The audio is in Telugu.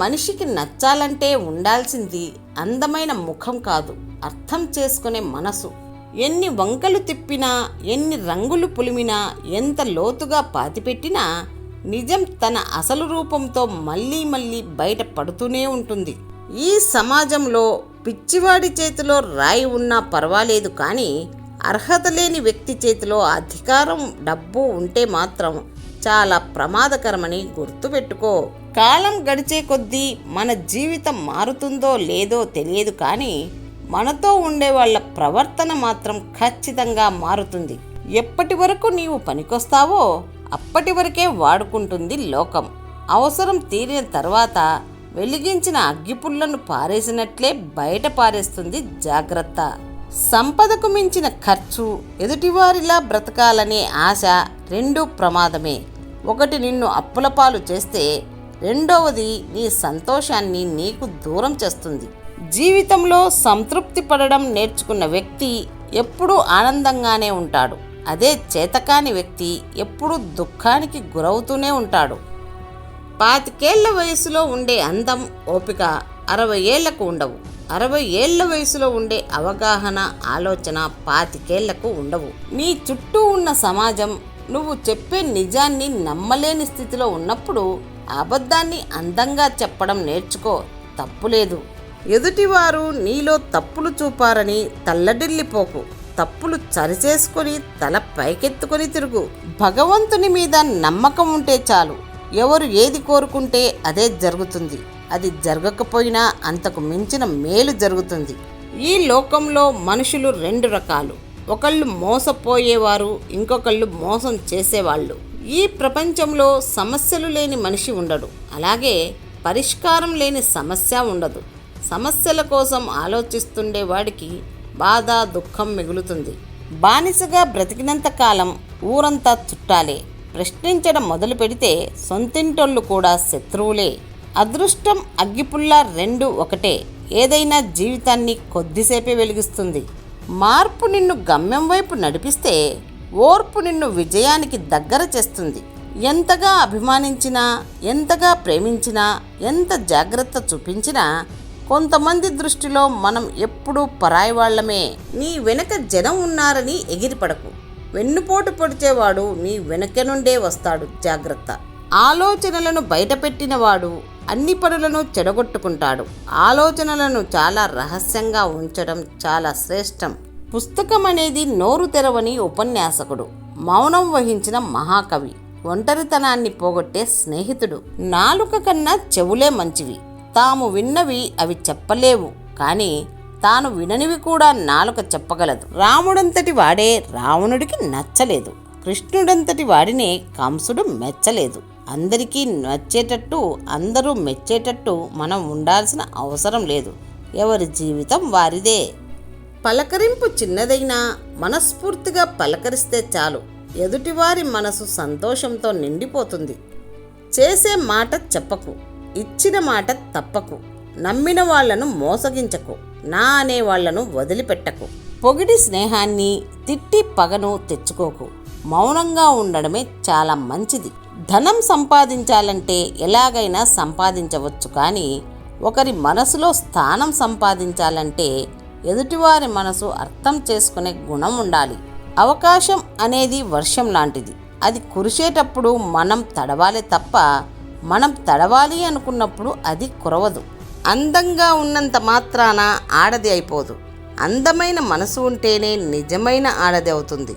మనిషికి నచ్చాలంటే ఉండాల్సింది అందమైన ముఖం కాదు, అర్థం చేసుకునే మనసు. ఎన్ని వంకలు తిప్పినా, ఎన్ని రంగులు పులిమినా, ఎంత లోతుగా పాతిపెట్టినా నిజం తన అసలు రూపంతో మళ్ళీ మళ్ళీ బయట పడుతూనే ఉంటుంది. ఈ సమాజంలో పిచ్చివాడి చేతిలో రాయి ఉన్నా పర్వాలేదు, కానీ అర్హత లేని వ్యక్తి చేతిలో అధికారం, డబ్బు ఉంటే మాత్రం చాలా ప్రమాదకరమని గుర్తుపెట్టుకో. కాలం గడిచే కొద్దీ మన జీవితం మారుతుందో లేదో తెలియదు, కానీ మనతో ఉండే వాళ్ళ ప్రవర్తన మాత్రం ఖచ్చితంగా మారుతుంది. ఎప్పటి వరకు నీవు పనికొస్తావో అప్పటి వరకే వాడుకుంటుంది లోకం. అవసరం తీరిన తర్వాత వెలిగించిన అగ్గిపుల్లను పారేసినట్లే బయట పారేస్తుంది జాగ్రత్త. సంపదకు మించిన ఖర్చు, ఎదుటివారిలా బ్రతకాలనే ఆశ రెండూ ప్రమాదమే. ఒకటి నిన్ను అప్పుల పాలు చేస్తే, రెండవది నీ సంతోషాన్ని నీకు దూరం చేస్తుంది. జీవితంలో సంతృప్తి పడడం నేర్చుకున్న వ్యక్తి ఎప్పుడూ ఆనందంగానే ఉంటాడు. అదే చేతకాని వ్యక్తి ఎప్పుడూ దుఃఖానికి గురవుతూనే ఉంటాడు. 25 ఏళ్ల వయసులో ఉండే అందం, ఓపిక 60 ఏళ్లకు ఉండవు. 60 ఏళ్ల వయసులో ఉండే అవగాహన, ఆలోచన 25 ఏళ్లకు ఉండవు. నీ చుట్టూ ఉన్న సమాజం నువ్వు చెప్పే నిజాన్ని నమ్మలేని స్థితిలో ఉన్నప్పుడు అబద్ధాన్ని అందంగా చెప్పడం నేర్చుకో, తప్పులేదు. ఎదుటివారు నీలో తప్పులు చూపారని తల్లడిల్లిపోకు. తప్పులు సరిచేసుకొని తల పైకెత్తుకొని తిరుగు. భగవంతుని మీద నమ్మకం ఉంటే చాలు. ఎవరు ఏది కోరుకుంటే అదే జరుగుతుంది. అది జరగకపోయినా అంతకు మించిన మేలు జరుగుతుంది. ఈ లోకంలో మనుషులు 2 రకాలు. ఒకళ్ళు మోసపోయేవారు, ఇంకొకళ్ళు మోసం చేసేవాళ్ళు. ఈ ప్రపంచంలో సమస్యలు లేని మనిషి ఉండడు, అలాగే పరిష్కారం లేని సమస్య ఉండదు. సమస్యల కోసం ఆలోచిస్తుండే వాడికి బాధ, దుఃఖం మిగులుతుంది. బానిసగా బ్రతికినంత కాలం ఊరంతా చుట్టాలే. ప్రశ్నించడం మొదలు పెడితే సొంతింటోళ్ళు కూడా శత్రువులే. అదృష్టం, అగ్గిపుల్ల రెండూ ఒకటే. ఏదైనా జీవితాన్ని కొద్దిసేపే వెలిగిస్తుంది. మార్పు నిన్ను గమ్యం వైపు నడిపిస్తే, ఓర్పు నిన్ను విజయానికి దగ్గర చేస్తుంది. ఎంతగా అభిమానించినా, ఎంతగా ప్రేమించినా, ఎంత జాగ్రత్త చూపించినా కొంతమంది దృష్టిలో మనం ఎప్పుడూ పరాయి వాళ్ళమే. నీ వెనక జనం ఉన్నారని ఎగిరిపడకు. వెన్నుపోటు పొడిచేవాడు నీ వెనక నుండే వస్తాడు, జాగ్రత్త. ఆలోచనలను బయటపెట్టినవాడు అన్ని పనులను చెడగొట్టుకుంటాడు. ఆలోచనలను చాలా రహస్యంగా ఉంచడం చాలా శ్రేష్టం. పుస్తకం అనేది నోరు తెరవని ఉపన్యాసకుడు, మౌనం వహించిన మహాకవి, ఒంటరితనాన్ని పోగొట్టే స్నేహితుడు. నాలుక కన్నా చెవులే మంచివి. తాము విన్నవి అవి చెప్పలేవు, కానీ తాను విననివి కూడా నాలుక చెప్పగలదు. రాముడంతటి వాడే రావణుడికి నచ్చలేదు. కృష్ణుడంతటి వాడినే కంసుడు మెచ్చలేదు. అందరికీ నచ్చేటట్టు, అందరూ మెచ్చేటట్టు మనం ఉండాల్సిన అవసరం లేదు. ఎవరి జీవితం వారిదే. పలకరింపు చిన్నదైనా మనస్ఫూర్తిగా పలకరిస్తే చాలు. ఎదుటివారి మనసు సంతోషంతో నిండిపోతుంది. చేసే మాట చెప్పకు, ఇచ్చిన మాట తప్పకు. నమ్మిన వాళ్లను మోసగించకు, నా అనే వాళ్లను వదిలిపెట్టకు. పొగిడి స్నేహాన్ని, తిట్టి పగను తెచ్చుకోకు. మౌనంగా ఉండడమే చాలా మంచిది. ధనం సంపాదించాలంటే ఎలాగైనా సంపాదించవచ్చు, కానీ ఒకరి మనసులో స్థానం సంపాదించాలంటే ఎదుటివారి మనసు అర్థం చేసుకునే గుణం ఉండాలి. అవకాశం అనేది వర్షం లాంటిది. అది కురిసేటప్పుడు మనం తడవాలి తప్ప, మనం తడవాలి అనుకున్నప్పుడు అది కురవదు. అందంగా ఉన్నంత మాత్రాన ఆడది అయిపోదు. అందమైన మనసు ఉంటేనే నిజమైన ఆడది అవుతుంది.